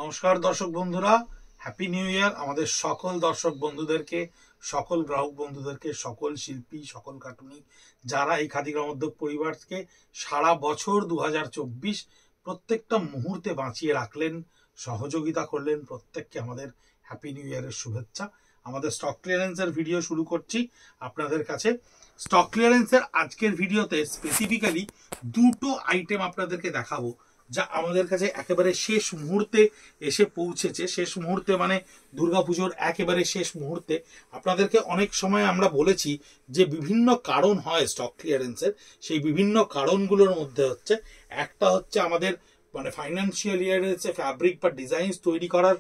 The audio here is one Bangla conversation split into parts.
নমস্কার দর্শক বন্ধুরা, হ্যাপি নিউ ইয়ার আমাদের সকল দর্শক বন্ধুদেরকে, সকল গ্রাহক বন্ধুদেরকে, সকল শিল্পী, সকল কার্টুনিক যারা এই খাদি গ্রামোদ্যোগ পরিবারকে সারা বছর 2024 প্রত্যেকটা মুহূর্তে বাঁচিয়ে রাখলেন, সহযোগিতা করলেন, প্রত্যেককে আমাদের হ্যাপি নিউ ইয়ারের শুভেচ্ছা। আমাদের স্টক ক্লিয়ারেন্সের ভিডিও শুরু করছি আপনাদের কাছে। স্টক ক্লিয়ারেন্সের আজকের ভিডিওতে স্পেসিফিক্যালি দুটো আইটেম আপনাদেরকে দেখাবো যা আমাদের কাছে একেবারে শেষ মুহূর্তে এসে পৌঁছেছে। শেষ মুহূর্তে মানে দুর্গাপুজোর একেবারে শেষ মুহূর্তে। আপনাদেরকে অনেক সময় আমরা বলেছি যে বিভিন্ন কারণ হয় স্টক ক্লিয়ারেন্সের, সেই বিভিন্ন কারণগুলোর মধ্যে হচ্ছে একটা হচ্ছে আমাদের মানে ফাইন্যান্সিয়াল ইয়ারে হচ্ছে ফ্যাব্রিক বা ডিজাইনস তৈরি করার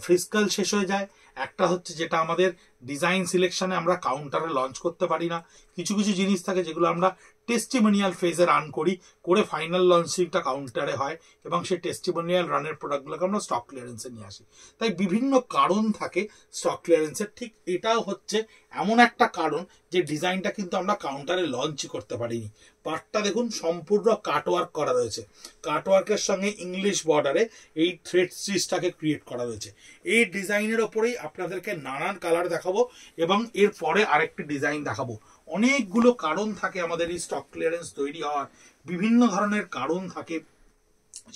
ফিসকাল শেষ হয়ে যায়। একটা হচ্ছে যেটা আমাদের ডিজাইন সিলেকশনে আমরা কাউন্টারে লঞ্চ করতে পারি না। কিছু কিছু জিনিস থাকে যেগুলো আমরা টেস্টিমোনিয়াল ফেজে রান করি, করে ফাইনাল লঞ্চিংটা কাউন্টারে হয় এবং সেই টেস্টিমোনিয়াল রানের প্রোডাক্টগুলোকে আমরা স্টক ক্লিয়ারেন্সে নিয়ে আসি। তাই বিভিন্ন কারণ থাকে স্টক ক্লিয়ারেন্সের। ঠিক এটাও হচ্ছে এমন একটা কারণ যে ডিজাইনটা কিন্তু আমরা কাউন্টারে লঞ্চই করতে পারিনি। পার্টটা দেখুন সম্পূর্ণ কাটওয়ার্ক করা রয়েছে। কাটওয়ার্কের সঙ্গে ইংলিশ বর্ডারে এই থ্রেড স্টিচটাকে ক্রিয়েট করা রয়েছে। এই ডিজাইনের ওপরেই আপনাদেরকে নানান কালার দেখাবো এবং এরপরে আরেকটি ডিজাইন দেখাবো। অনেকগুলো কারণ থাকে আমাদের এই স্টক ক্লিয়ারেন্স তৈরি হওয়ার, বিভিন্ন ধরনের কারণ থাকে।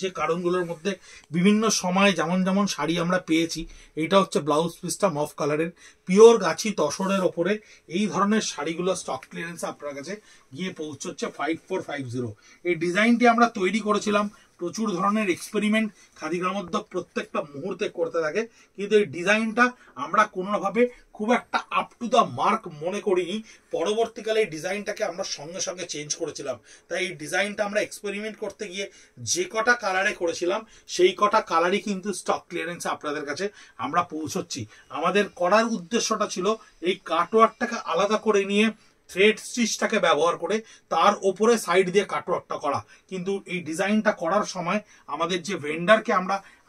যে কারণগুলোর মধ্যে বিভিন্ন সময় যেমন যেমন শাড়ি আমরা পেয়েছি, এইটা হচ্ছে ব্লাউজ পিসটা মফ কালারের পিওর গাছি তসরের ওপরে এই ধরনের শাড়িগুলো স্টক ক্লিয়ারেন্সে আপনার কাছে গিয়ে পৌঁছচ্ছে 5450। এই ডিজাইনটি আমরা তৈরি করেছিলাম, প্রচুর ধরনের এক্সপেরিমেন্ট খাদি গ্রামোদ্যোগ প্রত্যেকটা মুহূর্তে করতে থাকে, কিন্তু এই ডিজাইনটা আমরা কোনোভাবে খুব একটা আপ টু দ্য মার্ক মনে করিনি। পরবর্তীকালে এই ডিজাইনটাকে আমরা সঙ্গে সঙ্গে চেঞ্জ করেছিলাম। তাই এই ডিজাইনটা আমরা এক্সপেরিমেন্ট করতে গিয়ে যে কটা কালারে করেছিলাম সেই কটা কালারই কিন্তু স্টক ক্লিয়ারেন্সে আপনাদের কাছে আমরা পৌঁছচ্ছি। আমাদের করার উদ্দেশ্যটা ছিল এই কাটওয়ার্কটাকে আলাদা করে নিয়ে থ্রেড স্টিচটাকে ব্যবহার করে তার ওপরে সাইড দিয়ে কাটওয়ার্কটা করা। কিন্তু এই ডিজাইনটা করার সময় আমাদের যে ভেন্ডারকে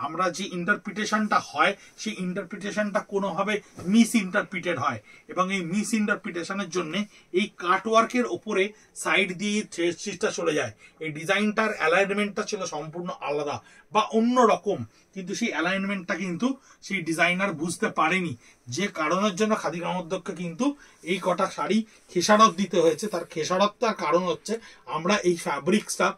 আমরা যে ইন্টারপ্রিটেশনটা হয় সেই ইন্টারপ্রিটেশনটা কোনোভাবে মিস ইন্টারপ্রিটেড হয় এবং এই মিস ইন্টারপ্রিটেশনের জন্য এই কাটওয়ার্কের ওপরে সাইড দিয়ে থ্রেড স্টিচটা চলে যায়। এই ডিজাইনটার অ্যালাইনমেন্টটা ছিল সম্পূর্ণ আলাদা বা অন্য রকম, কিন্তু সেই অ্যালাইনমেন্টটা কিন্তু সেই ডিজাইনার বুঝতে পারেনি, যে কারণের জন্য খাদি গ্রামোদ্যোগকে কিন্তু এই কটা শাড়ি খেসারত দিতে হয়েছে। তার খেসারতটার কারণ হচ্ছে আমরা এই ফ্যাব্রিক্সটা,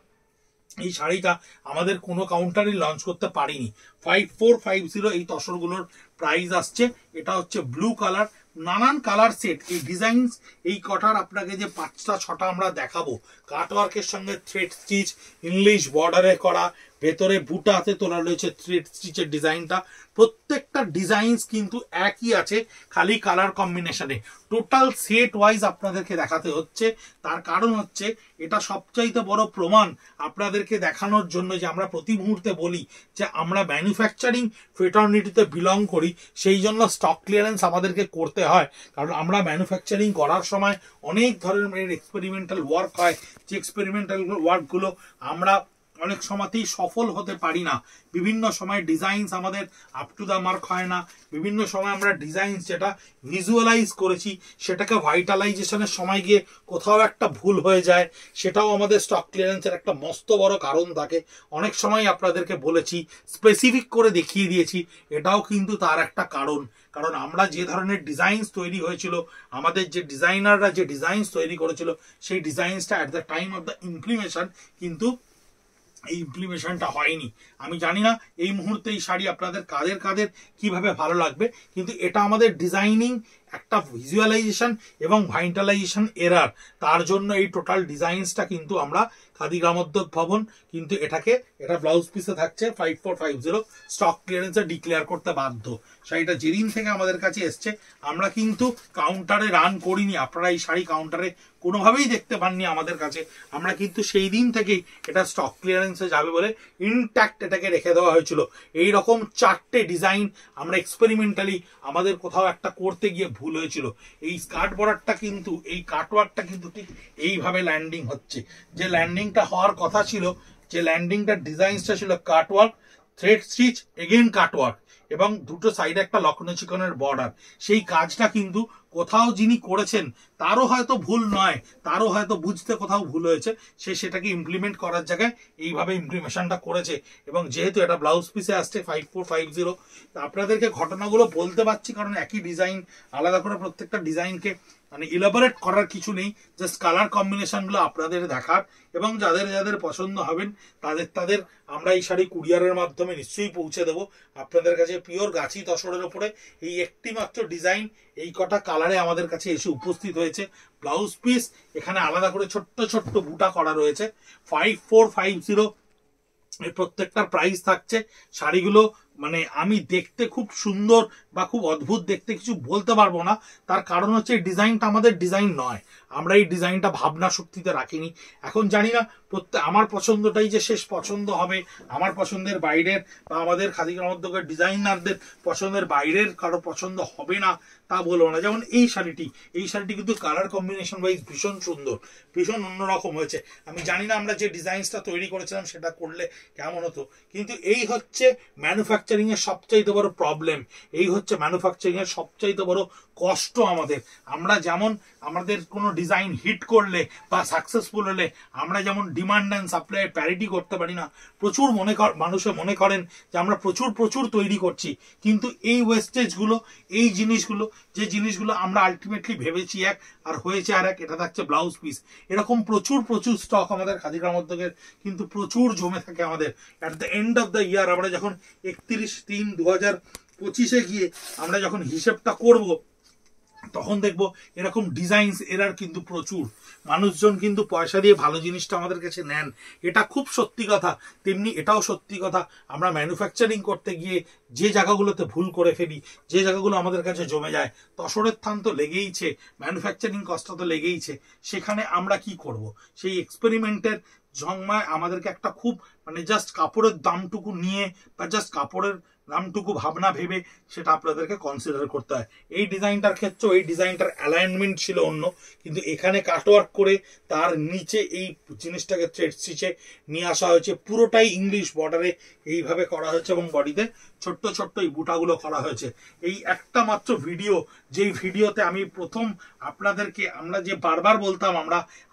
এই শাড়িটা আমাদের কোনো কাউন্টারে লঞ্চ করতে পারিনি। 5450 এই তসরগুলোর প্রাইস আসছে। এটা হচ্ছে ব্লু কালার, নানান কালার সেট। এই ডিজাইন এই কটার আপনাকে যে 5টা 6টা আমরা দেখাবো, কাটওয়ার্কের সঙ্গে থ্রেড স্টিচ, ইংলিশ বর্ডারে করা, ভেতরে বুটা হাতে তোলা রয়েছে থ্রেড স্টিচের ডিজাইনটা। প্রত্যেকটা ডিজাইন কিন্তু একই আছে, খালি কালার কম্বিনেশনে। টোটাল সেট ওয়াইজ আপনাদেরকে দেখাতে হচ্ছে। তার কারণ হচ্ছে এটা সবচাইতে বড় প্রমাণ আপনাদেরকে দেখানোর জন্য যে আমরা প্রতি মুহূর্তে বলি যে আমরা ম্যানুফ্যাকচারিং ফ্রেটার্নিটিতে বিলং করি, সেই জন্য স্টক ক্লিয়ারেন্স আমাদেরকে করতে হয়। কারণ আমরা ম্যানুফ্যাকচারিং করার সময় অনেক ধরনের এক্সপেরিমেন্টাল ওয়ার্ক হয়, যে এক্সপেরিমেন্টাল ওয়ার্কগুলো আমরা অনেক সময়তেই সফল হতে পারি না। বিভিন্ন সময় ডিজাইনস আমাদের আপ টু দ্য মার্ক হয় না। বিভিন্ন সময় আমরা ডিজাইনস যেটা ভিজুয়ালাইজ করেছি সেটাকে ভাইটালাইজেশনের সময় গিয়ে কোথাও একটা ভুল হয়ে যায়, সেটাও আমাদের স্টক ক্লিয়ারেন্সের একটা মস্ত বড় কারণ থাকে। অনেক সময় আপনাদেরকে বলেছি, স্পেসিফিক করে দেখিয়ে দিয়েছি, এটাও কিন্তু তার একটা কারণ। কারণ আমরা যে ধরনের ডিজাইনস তৈরি হয়েছিল, আমাদের যে ডিজাইনাররা যে ডিজাইনস তৈরি করেছিল, সেই ডিজাইনসটা at the time of the implementation কিন্তু এই ইমপ্লিমেশনটা হয়নি। আমি জানি না এই মুহূর্তে এই শাড়ি আপনাদের কাদের কাদের কিভাবে ভালো লাগবে, কিন্তু এটা আমাদের ডিজাইনিং একটা ভিজুয়ালাইজেশন এবং ভাইটালাইজেশন এরার, তার জন্য এই টোটাল ডিজাইনসটা কিন্তু আমরা খাদি গ্রামোদ্যোগ ভবন কিন্তু এটা ব্লাউজ পিসে থাকছে 5450 স্টক ক্লিয়ারেন্সে ডিক্লেয়ার করতে বাধ্য। শাড়িটা যেদিন থেকে আমাদের কাছে এসছে আমরা কিন্তু কাউন্টারে রান করিনি। আপনারা এই শাড়ি কাউন্টারে কোনোভাবেই দেখতে পাননি আমাদের কাছে। আমরা কিন্তু সেই দিন থেকেই এটা স্টক ক্লিয়ারেন্সে যাবে বলে ইনট্যাক্ট এটাকে রেখে দেওয়া হয়েছিল। এই রকম 4টে ডিজাইন আমরা এক্সপেরিমেন্টালি আমাদের কোথাও একটা করতে গিয়ে ভুল হয়েছিল। এই স্কার্ট বর্ডারটা কিন্তু, এই কাটওয়ার্কটা কিন্তু ঠিক এইভাবে ল্যান্ডিং হচ্ছে। যে ল্যান্ডিংটা হওয়ার কথা ছিল, যে ল্যান্ডিংটার ডিজাইনসটা ছিল cutwork, thread stitch, again cutwork, এবং দুটো সাইডে একটা লখনৌ চিকনের বর্ডার। সেই কাজটা কিন্তু কোথাও যিনি করেছেন তারও হয়তো ভুল নয়, তারও হয়তো বুঝতে কোথাও ভুল হয়েছে, সে সেটাকে ইমপ্লিমেন্ট করার জায়গায় এইভাবে ইমপ্লিমেশনটা করেছে। এবং যেহেতু এটা ব্লাউজ পিসে আসছে 5450, আপনাদেরকে ঘটনাগুলো বলতে পারছি কারণ একই ডিজাইন, আলাদা করে প্রত্যেকটা ডিজাইনকে মানে ইলাবোরেট করার কিছু নেই, জাস্ট কালার কম্বিনেশনগুলো আপনাদের দেখার, এবং যাদের যাদের পছন্দ হবেন তাদের আমরা এই শাড়ি কুরিয়ারের মাধ্যমে নিশ্চয়ই পৌঁছে দেবো আপনাদের কাছে। পিওর গাছি তসরের উপরে এই একটি মাত্র ডিজাইন, এই কটা কালারে আমাদের কাছে এসে উপস্থিত হয়েছে। ব্লাউজ পিস এখানে আলাদা করে ছোট্ট ছোট্ট বুটা করা রয়েছে। 5450 এই প্রত্যেকটার প্রাইস থাকছে। শাড়িগুলো মানে আমি দেখতে খুব সুন্দর বা খুব অদ্ভুত দেখতে কিছু বলতে পারবো না, তার কারণ হচ্ছে এই ডিজাইনটা আমাদের ডিজাইন নয়, আমরা এই ডিজাইনটা ভাবনা শক্তিতে রাখিনি। এখন জানি না আমার পছন্দটাই যে শেষ পছন্দ হবে, আমার পছন্দের বাইরের বা আমাদের খাদি গ্রামোদ্যোগের ডিজাইনারদের পছন্দের বাইরের কারো পছন্দ হবে না তা বলবো না। যেমন এই শাড়িটি কিন্তু কালার কম্বিনেশন ওয়াইজ ভীষণ সুন্দর, ভীষণ অন্যরকম হয়েছে। আমি জানি না আমরা যে ডিজাইনসটা তৈরি করেছিলাম সেটা করলে কেমন হতো, কিন্তু এই হচ্ছে ম্যানুফ্যাকচারিং এর সবচাইতে বড় প্রবলেম, এই হচ্ছে ম্যানুফ্যাকচারিং এর সবচাইতে বড় কষ্ট আমাদের। আমরা যেমন আমাদের কোনো ডিজাইন হিট করলে বা সাকসেসফুল হলে আমরা যেমন ডিমান্ড অ্যান্ড সাপ্লাই প্যারিটি করতে পারি না, প্রচুর মানুষে মনে করেন যে আমরা প্রচুর তৈরি করছি, কিন্তু এই ওয়েস্টেজগুলো, এই জিনিসগুলো, যে জিনিসগুলো আমরা আলটিমেটলি ভেবেছি এক আর হয়েছে আর এক, এটা থাকছে ব্লাউজ পিস। এরকম প্রচুর স্টক আমাদের খাদি গ্রামোদ্যোগের কিন্তু প্রচুর জমে থাকে আমাদের। At the end of the year আমরা যখন 31/3/2025 গিয়ে আমরা যখন হিসেবটা করব, তখন দেখবো এরকম ডিজাইনস এরার কিন্তু প্রচুর। মানুষজন কিন্তু পয়সা দিয়ে ভালো জিনিসটা আমাদের কাছে নেন, এটা খুব সত্যি কথা। তেমনি এটাও সত্যি কথা, আমরা ম্যানুফ্যাকচারিং করতে গিয়ে যে জায়গাগুলোতে ভুল করে ফেলি, যে জায়গাগুলো আমাদের কাছে জমে যায়, তসরের থান তো লেগেইছে, ম্যানুফ্যাকচারিং কস্টটা তো লেগেইছে, সেখানে আমরা কি করব? সেই এক্সপেরিমেন্টের জন্মায় আমাদেরকে একটা খুব মানে জাস্ট কাপড়ের দামটুকু নিয়ে বা জাস্ট কাপড়ের নামটুকু ভাবনা ভেবে সেটা আপনাদেরকে কনসিডার করতে হয়। এই ডিজাইনটার ক্ষেত্রে এই ডিজাইনটার অ্যালাইনমেন্ট ছিল অন্য, কিন্তু এখানে কাটওয়ার্ক করে তার নিচে এই জিনিসটাকে থ্রেড স্টিচে নিয়ে আসা হয়েছে, পুরোটাই ইংলিশ বর্ডারে এইভাবে করা হয়েছে এবং বডিতে ছোট্ট এই বুটাগুলো করা হয়েছে। এই একটা মাত্র ভিডিও, যেই ভিডিওতে আমি প্রথম আপনাদেরকে, আমরা যে বারবার বলতাম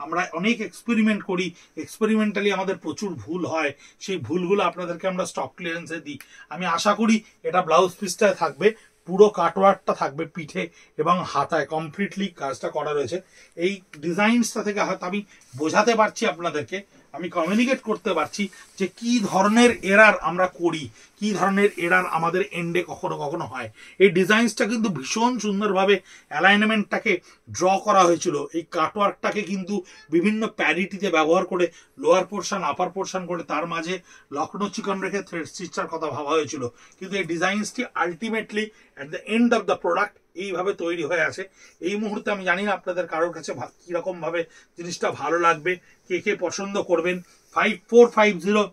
আমরা অনেক এক্সপেরিমেন্ট করি, এক্সপেরিমেন্টালি আমাদের প্রচুর ভুল হয়, সেই ভুলগুলো আপনাদেরকে আমরা স্টক ক্লিয়ারেন্সে দিই। আমি আশা করি এটা ব্লাউজ পিসটায় থাকবে, পুরো কাটওয়ার্কটা থাকবে পিঠে এবং হাতায়, কমপ্লিটলি কাজটা করা রয়েছে। এই ডিজাইনসটা থেকে হয়তো আমি বোঝাতে পারছি আপনাদেরকে, আমি কমিউনিকেট করতে পারছি যে কি ধরনের এরার আমরা করি, কি ধরনের এরার আমাদের এন্ডে কখনো কখনো হয়। এই ডিজাইনসটা কিন্তু ভীষণ সুন্দরভাবে অ্যালাইনমেন্টটাকে ড্র করা হয়েছিল, এই কাটওয়ার্কটাকে কিন্তু বিভিন্ন প্যারিটিতে ব্যবহার করে লোয়ার পোর্শন আপার পোর্শন করে তার মাঝে লখনৌ চিকন রেখে থ্রেড স্টিচটার কথা ভাবা হয়েছিল। কিন্তু এই ডিজাইনসটি ultimately at the end of the product এইভাবে তৈরি হয়ে আছে। এই মুহূর্তে আমি জানি না আপনাদের কারোর কাছে কিরকম ভাবে জিনিসটা ভালো লাগবে, কে পছন্দ করবেন। 5450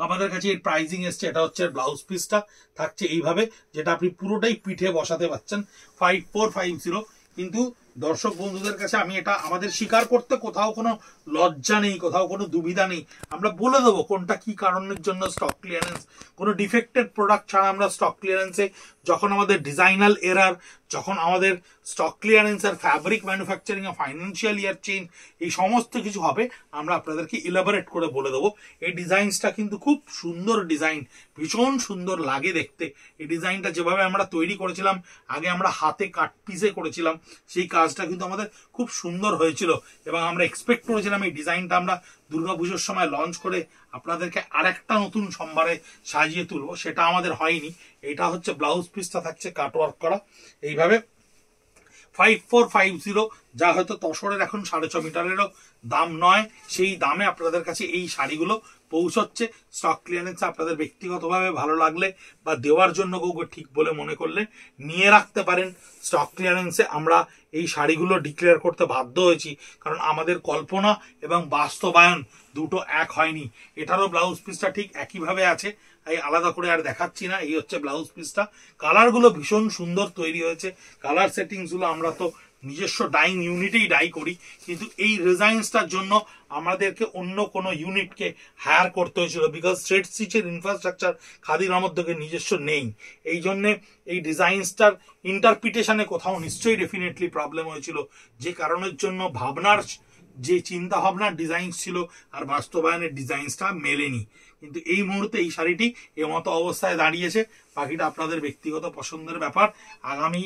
আমাদের কাছে এর প্রাইজিং এসছে, এটা হচ্ছে ব্লাউজ পিসটা থাকছে এইভাবে, যেটা আপনি পুরোটাই পিঠে বসাতে পারছেন 5450। কিন্তু দর্শক বন্ধুদের কাছে আমি এটা আমাদের স্বীকার করতে কোথাও কোনো লজ্জা নেই, কোথাও কোনো দুবিধা নেই, আমরা বলে দেবো কোনটা কি কারণের জন্য স্টক ক্লিয়ারেন্স। কোনো ডিফেক্টেড প্রোডাক্ট ছাড়া আমরা স্টক ক্লিয়ারেন্সে, যখন আমাদের ডিজাইনাল এরার, যখন আমাদের স্টক ক্লিয়ারেন্সের ফ্যাব্রিক ম্যানুফ্যাকচারিং এ ফাইন্যান্সিয়াল ইয়ার চেঞ্জ, এই সমস্ত কিছু হবে, আমরা আপনাদেরকে ইলাবোরেট করে বলে দেবো। এই ডিজাইনসটা কিন্তু খুব সুন্দর ডিজাইন, ভীষণ সুন্দর লাগে দেখতে। এই ডিজাইনটা যেভাবে আমরা তৈরি করেছিলাম, আগে আমরা হাতে কাট পিসে করেছিলাম, সেই কাজটা কিন্তু আমাদের খুব সুন্দর হয়েছিল এবং আমরা এক্সপেক্ট করেছিলাম এই ডিজাইনটা আমরা দুর্গাপুজোর সময় লঞ্চ করে আপনাদেরকে আরেকটা নতুন সম্ভারে সাজিয়ে তুলবো, সেটা আমাদের হয়নি। এটা হচ্ছে ব্লাউজ পিসটা থাকছে কাটওয়ার্ক করা এইভাবে 5450, যা হয়তো তসরের এখন 6.5 মিটারেরও দাম নয়, সেই দামে আপনাদের কাছে এই শাড়িগুলো পৌঁছচ্ছে। স্টক ক্লিয়ারেন্সে আপনাদের ব্যক্তিগতভাবে ভালো লাগলে বা দেওয়ার জন্য কাউকে ঠিক বলে মনে করলে নিয়ে রাখতে পারেন। স্টক ক্লিয়ারেন্সে আমরা এই শাড়িগুলো ডিক্লেয়ার করতে বাধ্য হয়েছি, কারণ আমাদের কল্পনা এবং বাস্তবায়ন দুটো এক হয়নি। এটারও ব্লাউজ পিসটা ঠিক একইভাবে আছে, এই আলাদা করে আর দেখাচ্ছি না। এই হচ্ছে ব্লাউজ পিসটা, কালারগুলো ভীষণ সুন্দর তৈরি হয়েছে, কালার সেটিংসগুলো আমরা তো নিজস্ব ডাইং ইউনিটেই ডাই করি, কিন্তু এই ডিজাইনসটার জন্য আমাদেরকে অন্য কোনো ইউনিটকে হায়ার করতে হয়েছিল, বিকজ থ্রেড স্টিচের ইনফ্রাস্ট্রাকচার খাদি গ্রামোদ্যোগের নিজস্ব নেই। এই জন্যে এই ডিজাইনসটার ইন্টারপ্রিটেশনে কোথাও নিশ্চয়ই ডেফিনেটলি প্রবলেম হয়েছিল, যে কারণের জন্য ভাবনার যে চিন্তা ভাবনার ডিজাইন ছিল আর বাস্তবায়নের ডিজাইনসটা মেলেনি। কিন্তু এই মুহূর্তে এই শাড়িটি এমতো অবস্থায় দাঁড়িয়েছে, বাকিটা আপনাদের ব্যক্তিগত পছন্দের ব্যাপার। আগামী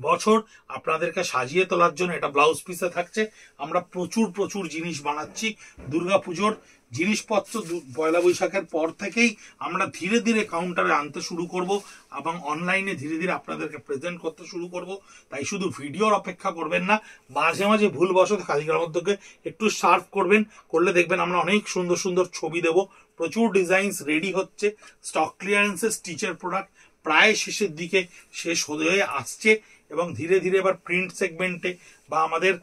বছর আপনাদেরকে সাজিয়ে তোলার জন্য এটা ব্লাউজ পিসে থাকছে। আমরা প্রচুর জিনিস বানাচ্ছি। দুর্গাপুজোর জিনিসপত্র পয়লা বৈশাখের পর থেকেই আমরা ধীরে ধীরে কাউন্টারে আনতে শুরু করব এবং অনলাইনে ধীরে ধীরে আপনাদেরকে প্রেজেন্ট করতে শুরু করব। তাই শুধু ভিডিওর অপেক্ষা করবেন না, মাঝে মাঝে ভুলবশত খাদি গ্রামোদ্যোগে একটু সার্ভ করবেন, করলে দেখবেন আমরা অনেক সুন্দর ছবি দেব। প্রচুর ডিজাইনস রেডি হচ্ছে। স্টক ক্লিয়ারেন্সের স্টিচের প্রোডাক্ট প্রায় শেষের দিকে শেষ হয়ে আসছে এবং ধীরে ধীরে এবার প্রিন্ট সেগমেন্টে বা আমাদের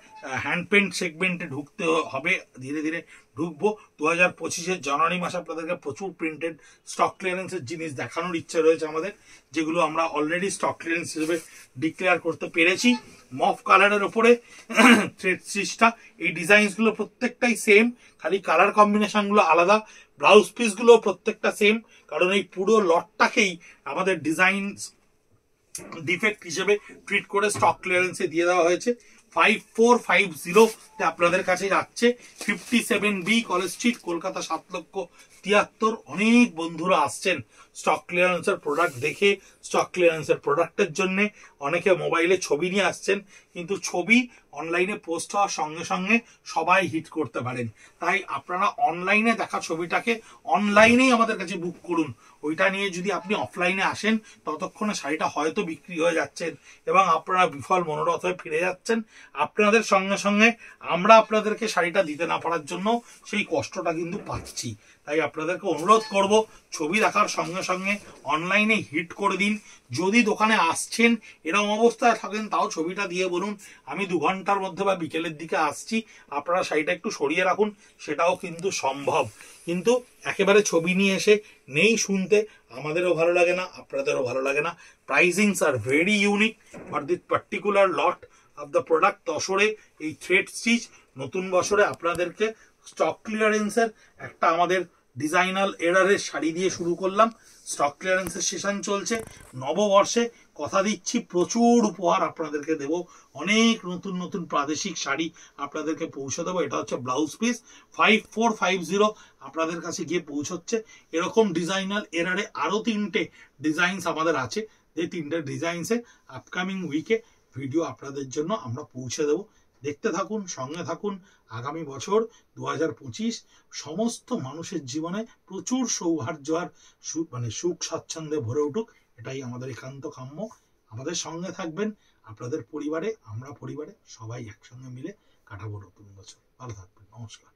হ্যান্ড পেন্ট সেগমেন্টে ঢুকতে হবে, ধীরে ধীরে ঢুকবো। 2025 জানুয়ারি মাসে আপনাদেরকে প্রচুর প্রিন্টেড স্টক ক্লিয়ারেন্সের জিনিস দেখানোর ইচ্ছে রয়েছে আমাদের, যেগুলো আমরা অলরেডি স্টক ক্লিয়ারেন্স হিসেবে ডিক্লেয়ার করতে পেরেছি। মফ কালারের ওপরে থ্রেড স্টিচটা, এই ডিজাইনসগুলো প্রত্যেকটাই সেম, খালি কালার কম্বিনেশনগুলো আলাদা। ব্লাউজ পিসগুলো প্রত্যেকটা সেম, কারণ এই পুরো লটটাকেই আমাদের ডিজাইন ডিফেক্ট হিসেবে ট্রিট করে স্টক ক্লিয়ারেন্সে দিয়ে দেওয়া হয়েছে। 5450 তে আপনাদের কাছে যাচ্ছে। 57B college street, Kolkata 7,73,000। অনেক বন্ধুরা আসছেন স্টক ক্লিয়ারেন্সের প্রোডাক্ট দেখে, স্টক ক্লিয়ারেন্সের প্রোডাক্টের জন্য অনেকে মোবাইলে ছবি নিয়ে আসছেন, কিন্তু ছবি অনলাইনে পোস্ট হওয়ার সঙ্গে সঙ্গে সবাই হিট করতে পারেন। তাই আপনারা অনলাইনে দেখা ছবিটাকে অনলাইনেই আমাদের কাছে বুক করুন। ওইটা নিয়ে যদি আপনি অফলাইনে আসেন, ততক্ষণে শাড়িটা হয়তো বিক্রি হয়ে যাচ্ছেন এবং আপনারা বিফল মনোরথ হয়ে ফিরে যাচ্ছেন। আপনাদের সঙ্গে সঙ্গে আমরা আপনাদেরকে শাড়িটা দিতে না পারার জন্য সেই কষ্টটা কিন্তু পাচ্ছি। তাই আপনাদেরকে অনুরোধ করব, ছবি দেখার সঙ্গে সঙ্গে অনলাইনে হিট করে দিন। যদি দোকানে আসছেন এরকম অবস্থায় থাকেন, তাও ছবিটা দিয়ে বলুন আমি 2 ঘন্টার মধ্যে বা বিকেলের দিকে আসছি, আপনারা শাড়িটা একটু সরিয়ে রাখুন, সেটাও কিন্তু সম্ভব। কিন্তু একেবারে ছবি নিয়ে এসে নেই শুনতে আমাদেরও ভালো লাগে না, আপনাদেরও ভালো লাগে না। Pricings are very unique for this particular lot of the product. দশরে এই থ্রেড স্টিচ, নতুন বছরে আপনাদেরকে স্টক ক্লিয়ারেন্সের একটা আমাদের ডিজাইনাল এরারের শাড়ি দিয়ে শুরু করলাম। স্টক ক্লিয়ারেন্সের সেশন চলছে। নববর্ষে কথা দিচ্ছি প্রচুর উপহার আপনাদেরকে দেব, অনেক নতুন প্রাদেশিক শাড়ি আপনাদেরকে পৌঁছে দেবো। এটা হচ্ছে ব্লাউজ পিস 5450 আপনাদের কাছে গিয়ে পৌঁছচ্ছে। এরকম ডিজাইনাল এরারে আরো 3টে ডিজাইনস আমাদের আছে, যে 3টে ডিজাইনসে আপকামিং উইকে ভিডিও আপনাদের জন্য আমরা পৌঁছে দেবো। দেখতে থাকুন, সঙ্গে থাকুন। আগামী বছর 2025 সমস্ত মানুষের জীবনে প্রচুর সৌভাগ্য আর সুখ স্বাচ্ছন্দ্যে ভরে উঠুক, এটাই আমাদের একান্ত কাম্য। আমাদের সঙ্গে থাকবেন, আপনাদের পরিবারে, আমরা পরিবারে, সবাই একসঙ্গে মিলে কাটাবো নতুন বছর। ভালো থাকবেন, নমস্কার।